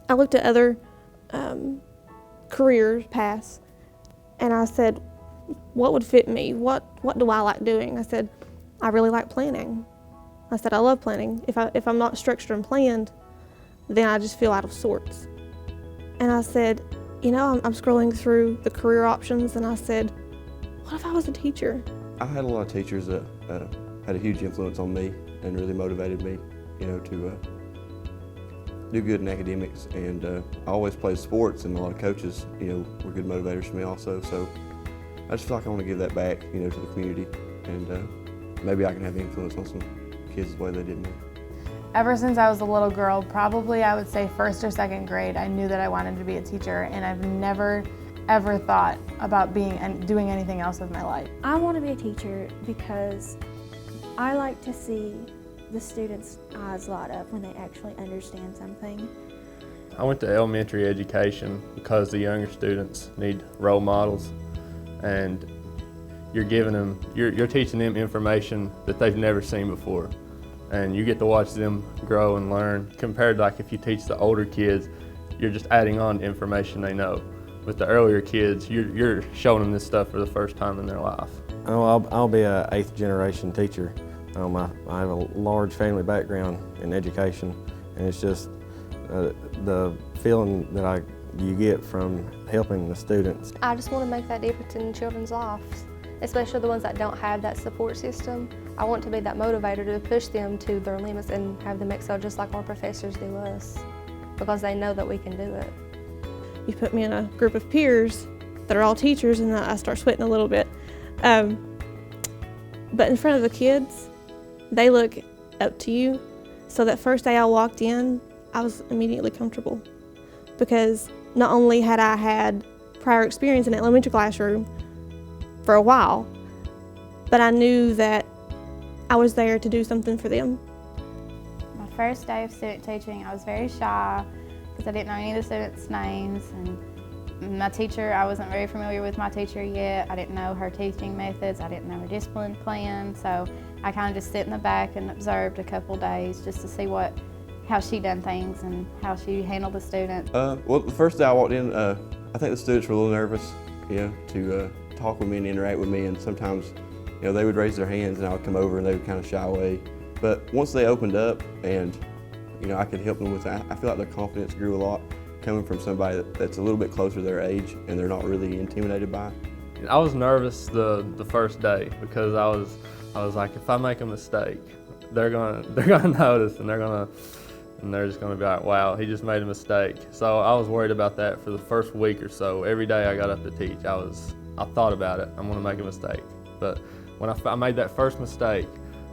I looked at other career paths and I said, what would fit me? What do I like doing? I said, I really like planning. I said, I love planning. If I'm not structured and planned, then I just feel out of sorts. And I said, I'm scrolling through the career options and I said, what if I was a teacher? I had a lot of teachers that had a huge influence on me and really motivated me, to do good in academics. And I always played sports, and a lot of coaches, were good motivators for me also. So I just feel like I want to give that back, to the community, and maybe I can have influence on some kids the way they did me. Ever since I was a little girl, probably I would say first or second grade, I knew that I wanted to be a teacher, and I've never ever thought about doing anything else with my life. I want to be a teacher because I like to see the students' eyes light up when they actually understand something. I went to elementary education because the younger students need role models, and you're teaching them information that they've never seen before. And you get to watch them grow and learn, compared to like if you teach the older kids, you're just adding on to information they know. With the earlier kids, you're showing them this stuff for the first time in their life. I'll be an 8th generation teacher. I have a large family background in education, and it's just the feeling that you get from helping the students. I just want to make that difference in children's lives, especially the ones that don't have that support system. I want to be that motivator to push them to their limits and have them excel just like our professors do us, because they know that we can do it. You put me in a group of peers that are all teachers and I start sweating a little bit. But in front of the kids, they look up to you. So that first day I walked in, I was immediately comfortable, because not only had I had prior experience in an elementary classroom for a while, but I knew that I was there to do something for them. My first day of student teaching, I was very shy because I didn't know any of the students' names, and my teacher, I wasn't very familiar with my teacher yet. I didn't know her teaching methods, I didn't know her discipline plan, so I kind of just sit in the back and observed a couple days just to see how she done things and how she handled the students. Well, the first day I walked in, I think the students were a little nervous, to talk with me and interact with me, and sometimes, they would raise their hands and I would come over and they would kind of shy away. But once they opened up and, I could help them with that, I feel like their confidence grew a lot, coming from somebody that's a little bit closer to their age and they're not really intimidated by it. I was nervous the first day because I was like, if I make a mistake, they're gonna notice, and they're just gonna be like, wow, he just made a mistake. So I was worried about that for the first week or so. Every day I got up to teach, I thought about it. I'm gonna make a mistake. But when I made that first mistake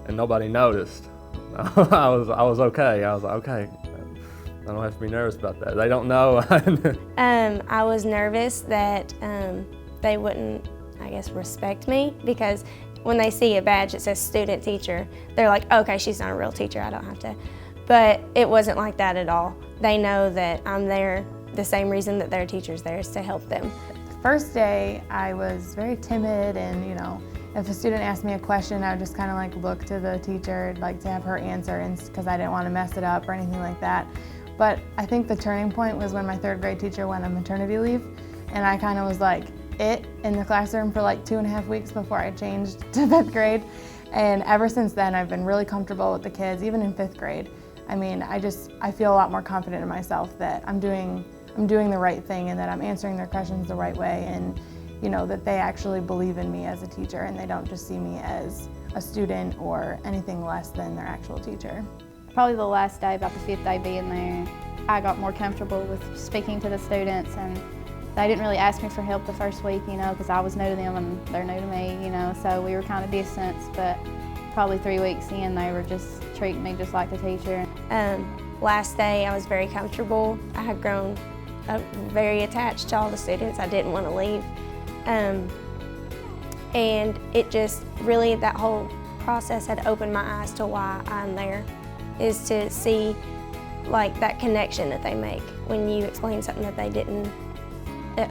and nobody noticed, I was okay. I was like, okay, I don't have to be nervous about that. They don't know. I was nervous that they wouldn't, I guess, respect me, because when they see a badge that says student teacher, they're like, okay, she's not a real teacher, I don't have to. But it wasn't like that at all. They know that I'm there, the same reason that their teacher's there is to help them. First day, I was very timid, and if a student asked me a question, I would just kind of like look to the teacher, like to have her answer, and because I didn't want to mess it up or anything like that. But I think the turning point was when my 3rd grade teacher went on maternity leave, and I kind of was like in the classroom for like 2.5 weeks before I changed to 5th grade. And ever since then, I've been really comfortable with the kids, even in 5th grade. I mean, I feel a lot more confident in myself that I'm doing the right thing and that I'm answering their questions the right way, and that they actually believe in me as a teacher and they don't just see me as a student or anything less than their actual teacher. Probably the last day, about the 5th day being there, I got more comfortable with speaking to the students, and they didn't really ask me for help the first week, because I was new to them and they're new to me, so we were kind of distanced, but probably 3 weeks in, they were just treating me just like the teacher. Last day, I was very comfortable. I had grown very attached to all the students. I didn't want to leave. And it just really, that whole process had opened my eyes to why I'm there, is to see like that connection that they make when you explain something that they didn't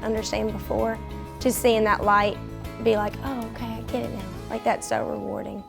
understand before. Just seeing that light be like, oh, okay, I get it now. Like, that's so rewarding.